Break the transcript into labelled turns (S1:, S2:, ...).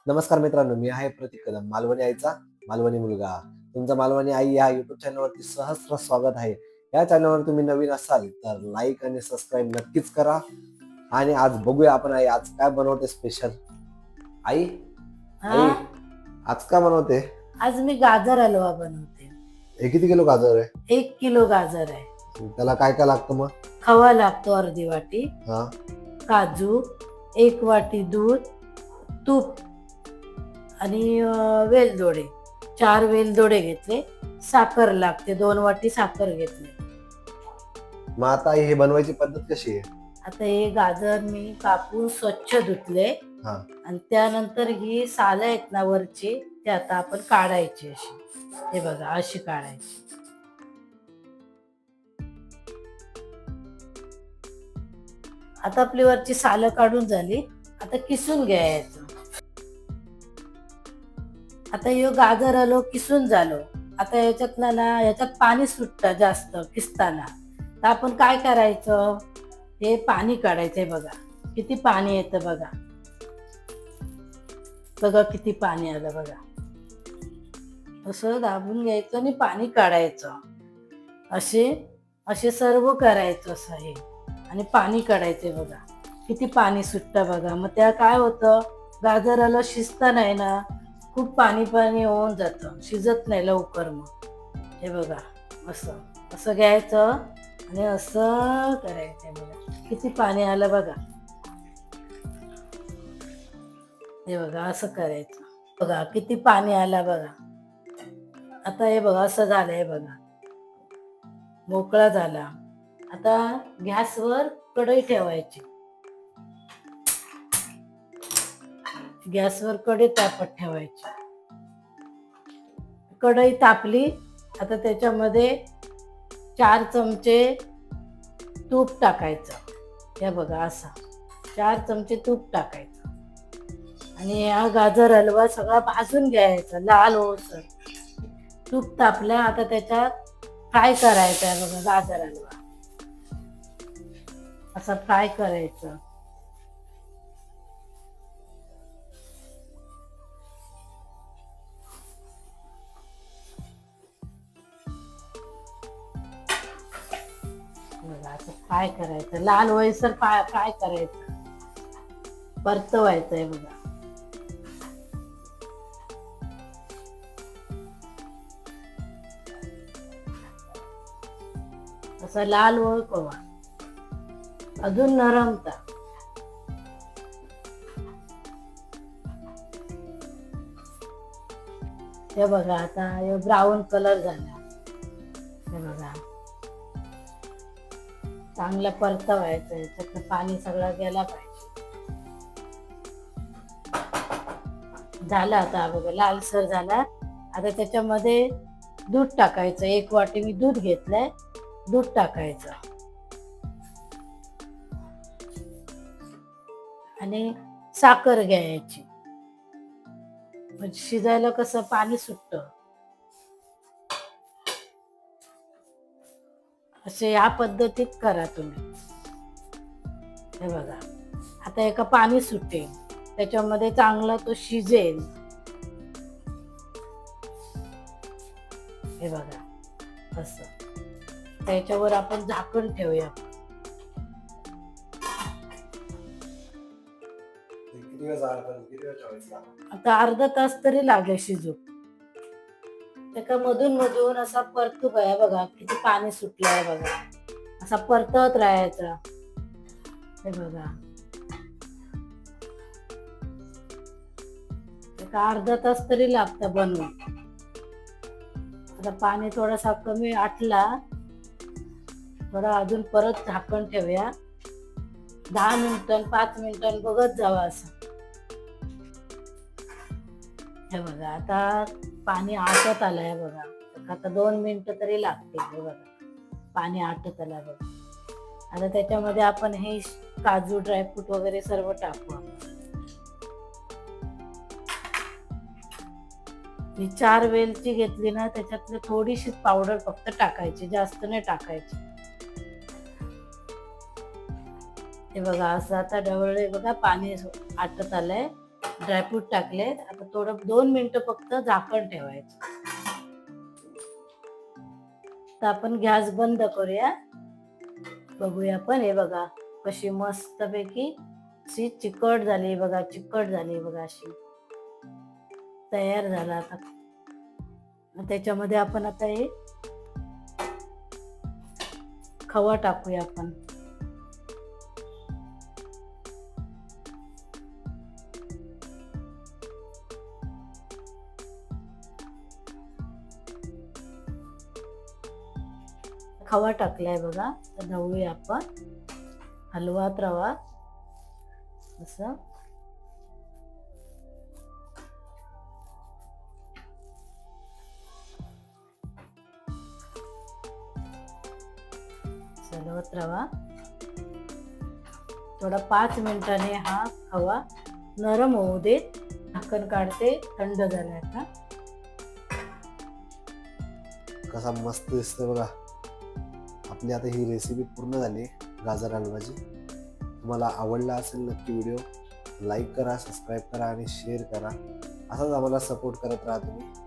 S1: नमस्कार मित्रांनो, मी आहे प्रतीक कदम, मालवणी आईचा मालवणी मुलगा. तुमचा मालवणी आई या युट्यूब चॅनलवरती सहस्र स्वागत आहे. या चॅनलवर तुम्ही नवीन असाल तर लाईक आणि सबस्क्राईब नक्कीच करा. आणि आज बघूया आपण आई आज काय बनवते स्पेशल. आई
S2: हा.
S1: आई आज काय बनवते?
S2: आज मी गाजर हलवा बनवते.
S1: हे किती किलो गाजर आहे?
S2: 1 किलो गाजर आहे.
S1: त्याला काय काय लागतं मग?
S2: खवा लागतो अर्धी वाटी,
S1: हा
S2: काजू, 1 वाटी दूध, तूप आणि वेलदोडे. 4 वेलदोडे घेतले. साखर लागते, 2 वाटी साखर घेतली.
S1: मग आता आई हे बनवायची पद्धत कशी आहे?
S2: आता हे गाजर मी कापून स्वच्छ धुतले
S1: हा
S2: आणि त्यानंतर ही सालं आहेत ना वरची, ते आता आपण काढायची अशी. हे बघा अशी काढायची. आता आपली वरची सालं काढून झाली. आता किसून घ्यायचं. आता हे गाजर आलो किसून झालो. आता याच्यातला ना याच्यात पाणी सुटतं जास्त किसताना. तर आपण काय करायचं, हे पाणी काढायचंय. बघा किती पाणी येतं, बघा बघा किती पाणी आलं बघा. असं दाबून घ्यायचं आणि पाणी काढायचं. असे असे सर्व करायचं असं हे. आणि पाणी काढायचंय. बघा किती पाणी सुटतं बघा. मग त्या काय होतं, गाजराला शिजत नाही ना, खूप पाणी पाणी होऊन जातं, शिजत नाही लवकर. मग हे बघा असं असं घ्यायचं आणि असं करायचंय. बघा किती पाणी आलं बघा. हे बघा असं करायचं. बघा किती पाणी आलं बघा. आता हे बघा असं झालंय बघा, मोकळा झाला. आता गॅसवर कढई ठेवायची. गॅसवर कढई तापत ठेवायची. कढई तापली. आता त्याच्यामध्ये 4 चमचे तूप टाकायचं. हे बघा असा 4 चमचे तूप टाकायचं. आणि हा गाजर हलवा सगळा भाजून घ्यायचा लाल होसर. तूप तापलं. आता त्याच्यात फ्राय करायचं आहे बघा गाजर हलवा. असं फ्राय करायचं. बघा असं फ्राय करायचं, लाल होईसर फ्राय करायचं, परतवायचंय बघा. असं लाल होय कवा अजून नरमता. हे बघा आता हे ब्राऊन कलर झाला. हे बघा चांगला परतवायचं. याच्यातलं पाणी सगळं गेला पाहिजे. झाला आता बघा लालसर झाला. आता त्याच्यामध्ये दूध टाकायचं. 1 वाटी मी दूध घेतलंय. दूध टाकायचं आणि साखर घ्यायची. म्हणजे शिजायला कसं पाणी सुटत. असे या पद्धतीत करा तुम्ही. हे बघा आता एका पाणी सुटेल, त्याच्यामध्ये चांगला तो शिजेल. हे बघा असं. त्याच्यावर आपण झाकण ठेवूया. आता अर्धा तास तरी लागेल शिजू. त्याका मधून मधून असा परतू काय बघा किती पाणी सुटलंय बघा. असा परतत राहायचा. हे बघा एका अर्धा तास तरी लागतं बनवून. आता पाणी थोडासा कमी आटला, थोडा अजून परत झाकण ठेवूया. 10 मिनिटं 5 मिनिटं बघत जावा असं. हे बघा आता पाणी आटत आलंय बघा. आता 2 मिनिटं तरी लागतील. हे बघा पाणी आटत आलंय बघा. आता त्याच्यामध्ये आपण हे काजू ड्रायफ्रूट वगैरे सर्व टाकू. मी 4 वेलची घेतली ना, त्याच्यातली थोडीशी पावडर फक्त टाकायची, जास्त नाही टाकायची. हे बघा असं आता ढवळे बघा पाणी आटत आलंय. ड्रायफ्रूट टाकले. आता थोडं 2 मिनिटं फक्त झाकण ठेवायचं. तर आपण गॅस बंद करूया. बघूया आपण. हे बघा कशी मस्तपैकी अशी चिकट झाली बघा, चिकट झाली बघा, अशी तयार झाला. आता त्याच्यामध्ये आपण आता हे खवा टाकूया आपण. खवा टाकलाय बघा. तर ढवळूया आपण, हलवत रवा असं. हलवत रवा. थोडा 5 मिनिटाने हा खवा नरम होऊ देत. झाकण काढते, थंड झालाय आता.
S1: कसा मस्त दिसतोय बघा. आपली आता ही रेसिपी पूर्ण झाली, गाजर हलवाची. तुम्हाला आवडला असेल नक्की व्हिडिओ लाईक करा, सबस्क्राईब करा आणि शेअर करा. असाच आम्हाला सपोर्ट करत राहा तुम्ही.